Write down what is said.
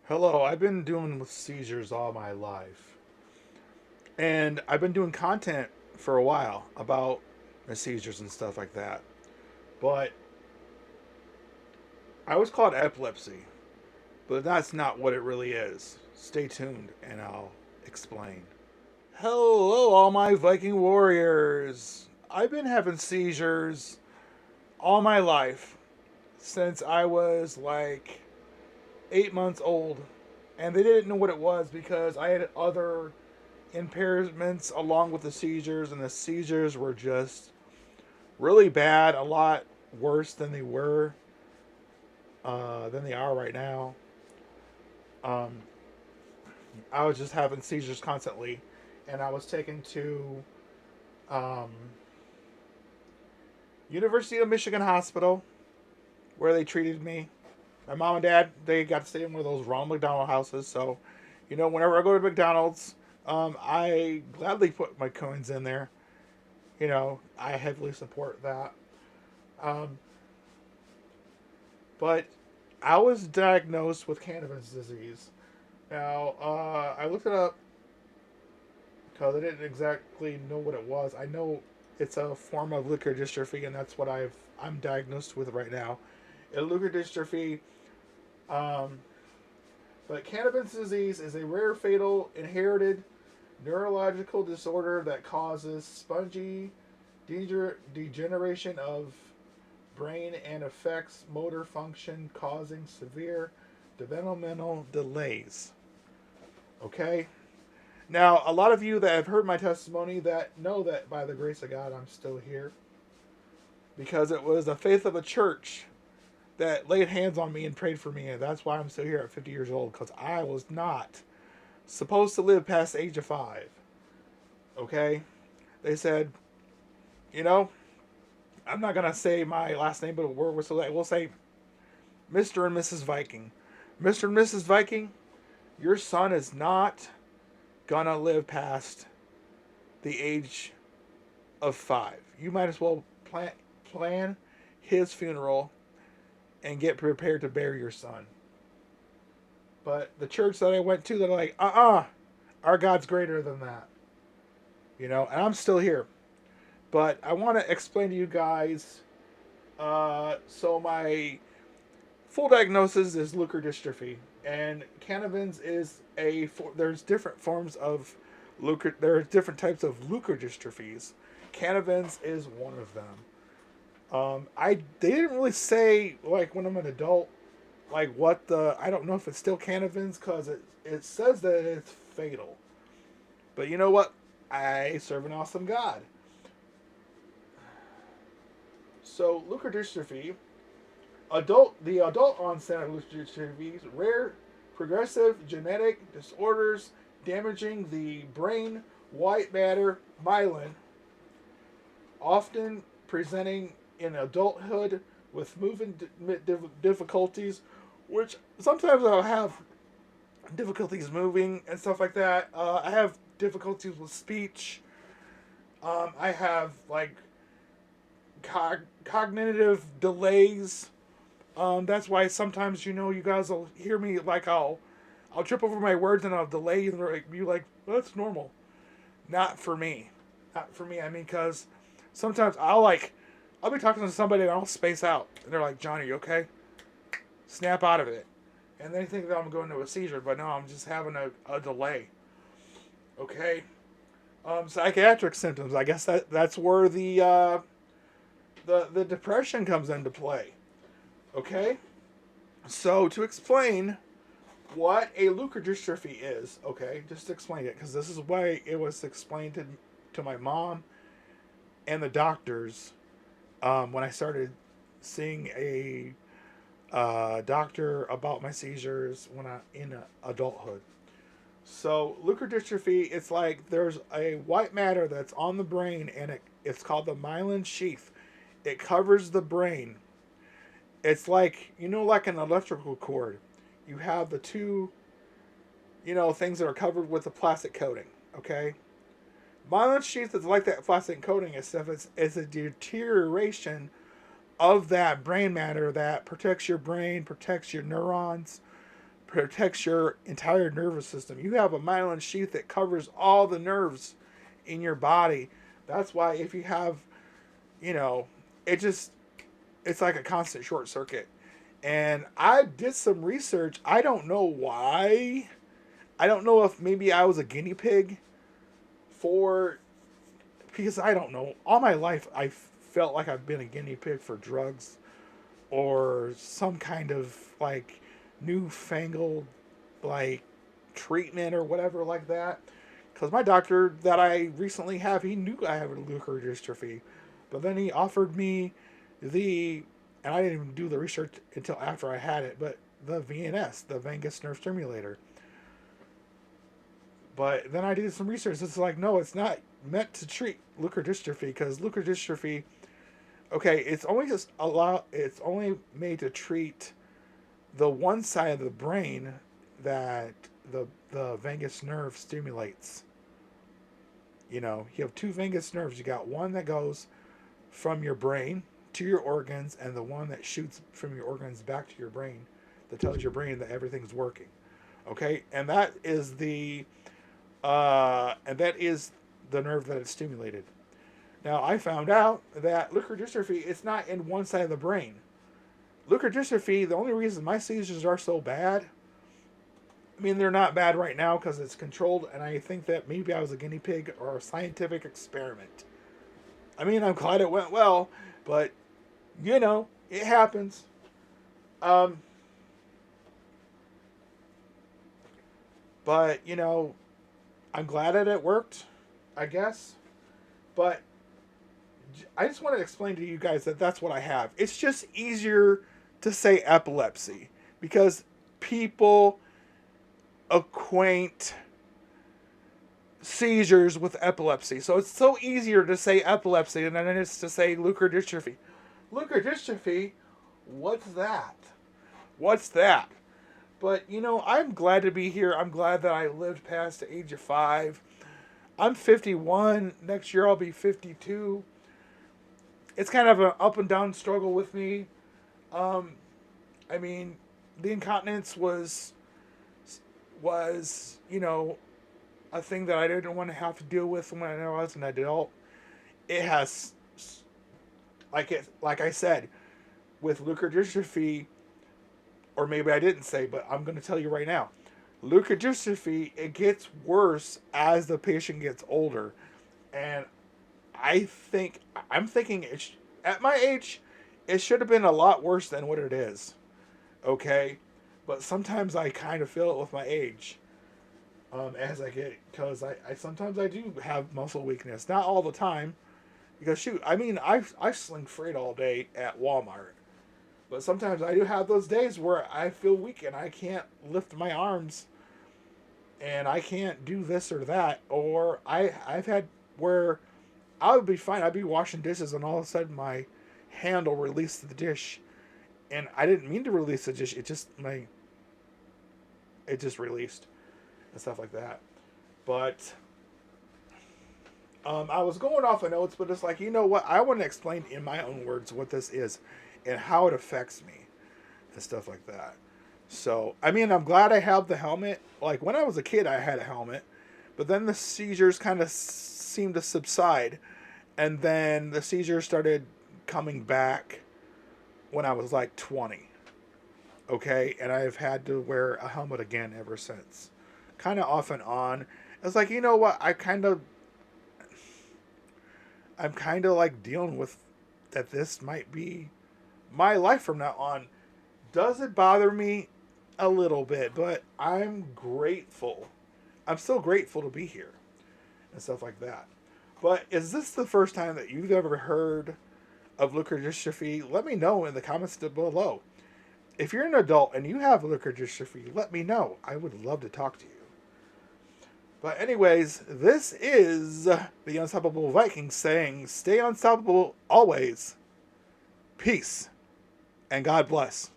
Hello, I've been dealing with seizures all my life. And I've been doing content for a while about my seizures and stuff like that. But I was called epilepsy, but that's not what it really is. Stay tuned and I'll explain. Hello, all my Viking warriors. I've been having seizures all my life since I was like 8 months old. And they didn't know what it was because I had other impairments along with the seizures, and the seizures were just really bad, a lot worse than they are right now. Um, I was just having seizures constantly, and I was taken to um, University of Michigan Hospital where they treated me. My mom and dad, they got to stay in one of those Ronald McDonald houses, so whenever I go to McDonald's, I gladly put my coins in there. I heavily support that. Um, but I was diagnosed with Canavan disease. Now, I looked it up because I didn't exactly know what it was. I know it's a form of leukodystrophy, and that's what I'm diagnosed with right now. Leukodystrophy, um, but Canavan disease is a rare, fatal, inherited neurological disorder that causes spongy degeneration of brain and affects motor function, causing severe developmental delays. Okay? Now, a lot of you that have heard my testimony that know that by the grace of God I'm still here because it was the faith of a church that laid hands on me and prayed for me, and that's why I'm still here at 50 years old because I was not supposed to live past the age of 5. Okay? They said, you know, I'm not gonna say my last name, but we'll say Mr. and Mrs. Viking. Mr. and Mrs. Viking, your son is not gonna live past the age of 5. You might as well plan his funeral and get prepared to bury your son. But the church that I went to, they're like, our God's greater than that. And I'm still here. But I want to explain to you guys. So my full diagnosis is leukodystrophy, and Canavan's is there's different forms of there are different types of leukodystrophies. Canavan's is one of them. They didn't really say like when I'm an adult, like what the I don't know if it's still Canavan's because it says that it's fatal. But you know what? I serve an awesome God. So leukodystrophy, the adult onset of leukodystrophy, rare progressive genetic disorders damaging the brain white matter myelin, often presenting in adulthood with movement difficulties, which sometimes I'll have difficulties moving and stuff like that. I have difficulties with speech. I have like cognitive delays. That's why sometimes you guys will hear me like I'll trip over my words and I'll delay and be like, well, that's normal. Not for me. Not for me. I mean, because sometimes I'll be talking to somebody and I'll space out and they're like, Johnny, you okay? Snap out of it. And they think that I'm going to a seizure, but no, I'm just having a delay. Okay. Psychiatric symptoms. I guess that's where the depression comes into play. Okay. So to explain what a leukodystrophy is, okay, just to explain it because this is why it was explained to my mom and the doctors when I started seeing a doctor about my seizures when I in adulthood. So leukodystrophy, it's like there's a white matter that's on the brain, and it's called the myelin sheath. It covers the brain. It's like like an electrical cord. You have the two, things that are covered with a plastic coating. Okay, myelin sheath is like that plastic coating and stuff. It's a deterioration of that brain matter that protects your brain, protects your neurons, protects your entire nervous system. You have a myelin sheath that covers all the nerves in your body. That's why if you have, you know, it just, it's like a constant short circuit. And I did some research. I don't know why. I don't know if maybe I was a guinea pig for, because I don't know. All my life I felt like I've been a guinea pig for drugs or some kind of like newfangled like treatment or whatever like that. Because my doctor that I recently have, he knew I have a leukodystrophy, but then he offered me and I didn't even do the research until after I had it, but the VNS, the vagus nerve stimulator. But then I did some research. It's like, no, it's not meant to treat leukodystrophy, because leukodystrophy, okay, it's only made to treat the one side of the brain that the vagus nerve stimulates. You know, you have two vagus nerves. You got one that goes from your brain to your organs, and the one that shoots from your organs back to your brain, that tells your brain that everything's working. Okay, and that is the nerve that is stimulated. Now, I found out that leukodystrophy, it's not in one side of the brain. Leukodystrophy, the only reason my seizures are so bad, I mean, they're not bad right now because it's controlled, and I think that maybe I was a guinea pig or a scientific experiment. I mean, I'm glad it went well, but, you know, it happens. But, you know, I'm glad that it worked, I guess. But I just want to explain to you guys that that's what I have. It's just easier to say epilepsy because people acquaint seizures with epilepsy. So it's so easier to say epilepsy than it is to say leukodystrophy. Leukodystrophy, what's that? What's that? But, you know, I'm glad to be here. I'm glad that I lived past the age of 5. I'm 51. Next year I'll be 52. It's kind of an up and down struggle with me. I mean, the incontinence was, you know, a thing that I didn't want to have to deal with when I was an adult. It has, like I said, with leukodystrophy, or maybe I didn't say, but I'm going to tell you right now. Leukodystrophy, it gets worse as the patient gets older. And I'm thinking at my age, it should have been a lot worse than what it is. Okay? But sometimes I kind of feel it with my age. As I get, because I sometimes I do have muscle weakness. Not all the time. Because shoot, I mean, I sling freight all day at Walmart. But sometimes I do have those days where I feel weak and I can't lift my arms. And I can't do this or that. Or I've had where I would be fine. I'd be washing dishes and all of a sudden my hand will release the dish. And I didn't mean to release the dish. It just released. And stuff like that. But I was going off of notes, but it's like, you know what? I want to explain in my own words what this is and how it affects me and stuff like that. So, I mean, I'm glad I have the helmet. Like, when I was a kid, I had a helmet. But then the seizures kind of seemed to subside. And then the seizures started coming back when I was like 20. Okay? And I've had to wear a helmet again ever since. Kind of off and on. It's like, you know what? I'm kind of like dealing with that this might be my life from now on. Does it bother me? A little bit, but I'm grateful. I'm still grateful to be here and stuff like that. But is this the first time that you've ever heard of leukodystrophy? Let me know in the comments below. If you're an adult and you have leukodystrophy, let me know. I would love to talk to you. But anyways, this is the Unstoppable Viking saying, stay unstoppable always. Peace and God bless.